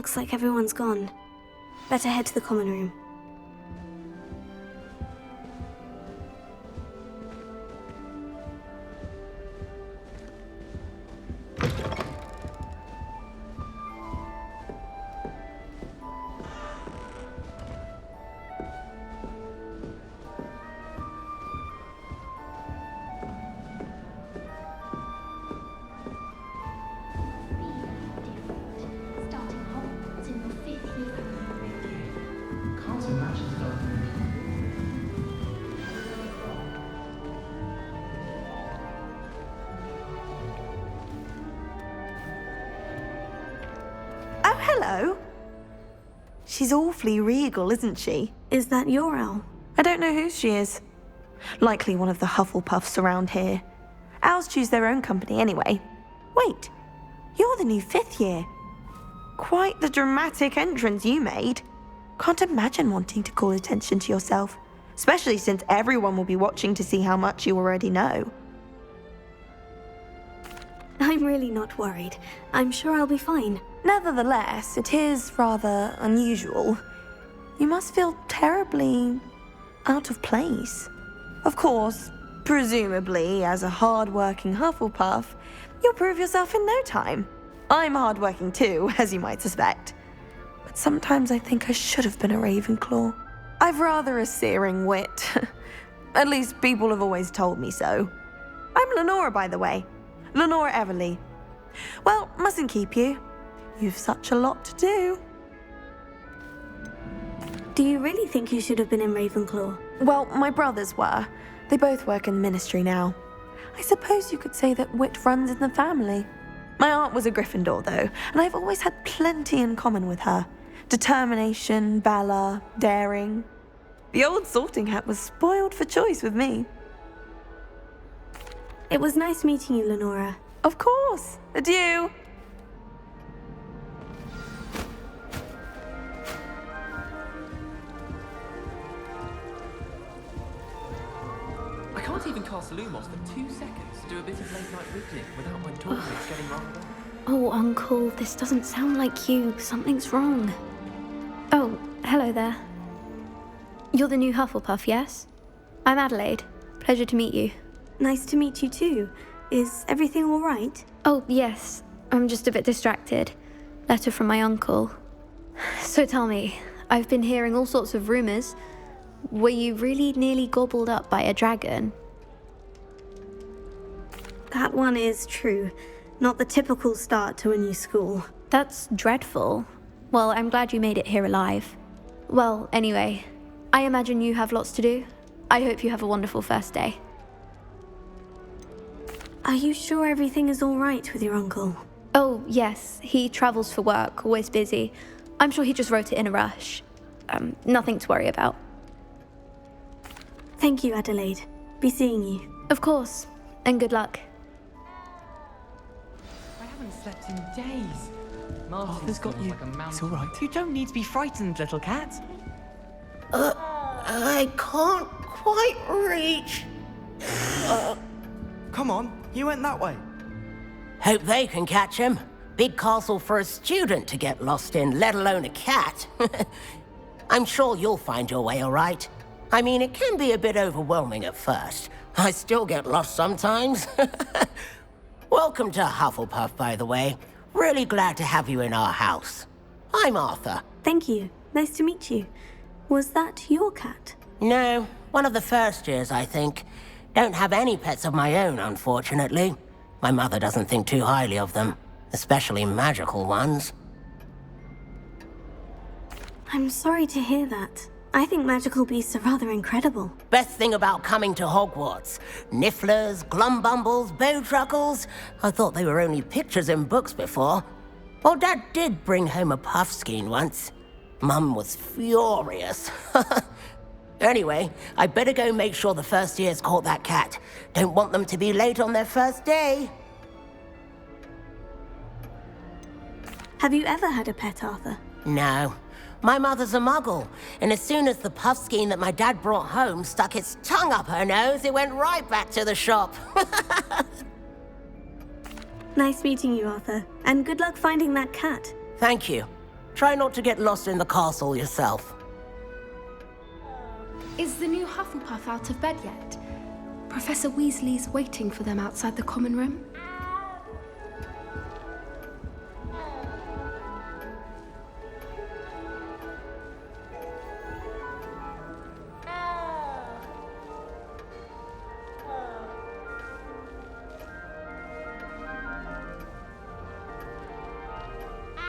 Looks like everyone's gone. Better head to the common room. Oh, hello. She's awfully regal, isn't she? Is that your owl? I don't know who she is. Likely one of the Hufflepuffs around here. Owls choose their own company anyway. Wait, you're the new 5th year. Quite the dramatic entrance you made. Can't imagine wanting to call attention to yourself, especially since everyone will be watching to see how much you already know. I'm really not worried. I'm sure I'll be fine. Nevertheless, it is rather unusual. You must feel terribly out of place. Of course, presumably, as a hard-working Hufflepuff, you'll prove yourself in no time. I'm hard-working too, as you might suspect. But sometimes I think I should have been a Ravenclaw. I've rather a searing wit. At least people have always told me so. I'm Lenora, by the way. Lenora Everly. Well, mustn't keep you. You've such a lot to do. Do you really think you should have been in Ravenclaw? Well, my brothers were. They both work in the ministry now. I suppose you could say that wit runs in the family. My aunt was a Gryffindor, though, and I've always had plenty in common with her. Determination, valor, daring. The old sorting hat was spoiled for choice with me. It was nice meeting you, Lenora. Of course. Adieu. I can't even cast Lumos for 2 seconds to do a bit of late night reading without my toolkits getting run down. Oh, Uncle, this doesn't sound like you. Something's wrong. Oh, hello there. You're the new Hufflepuff, yes? I'm Adelaide. Pleasure to meet you. Nice to meet you too. Is everything all right? Oh, yes. I'm just a bit distracted. Letter from my uncle. So tell me, I've been hearing all sorts of rumors. Were you really nearly gobbled up by a dragon? That one is true. Not the typical start to a new school. That's dreadful. Well, I'm glad you made it here alive. Well, anyway, I imagine you have lots to do. I hope you have a wonderful first day. Are you sure everything is all right with your uncle? Oh, yes. He travels for work, always busy. I'm sure he just wrote it in a rush. Nothing to worry about. Thank you, Adelaide. Be seeing you. Of course. And good luck. I haven't slept in days. Martin's Arthur's got you. like a mountain. It's all right. You don't need to be frightened, little cat. I can't quite reach. Come on, you went that way. Hope they can catch him. Big castle for a student to get lost in, let alone a cat. I'm sure you'll find your way all right. I mean, it can be a bit overwhelming at first. I still get lost sometimes. Welcome to Hufflepuff, by the way. Really glad to have you in our house. I'm Arthur. Thank you. Nice to meet you. Was that your cat? No, one of the first years, I think. Don't have any pets of my own, unfortunately. My mother doesn't think too highly of them, especially magical ones. I'm sorry to hear that. I think magical beasts are rather incredible. Best thing about coming to Hogwarts. Nifflers, glumbumbles, bowtruckles. I thought they were only pictures in books before. Well, Dad did bring home a puffskein once. Mum was furious. Anyway, I better go make sure the first years caught that cat. Don't want them to be late on their first day. Have you ever had a pet, Arthur? No. My mother's a muggle, and as soon as the puffskein that my dad brought home stuck its tongue up her nose, it went right back to the shop. Nice meeting you, Arthur. And good luck finding that cat. Thank you. Try not to get lost in the castle yourself. Is the new Hufflepuff out of bed yet? Professor Weasley's waiting for them outside the common room.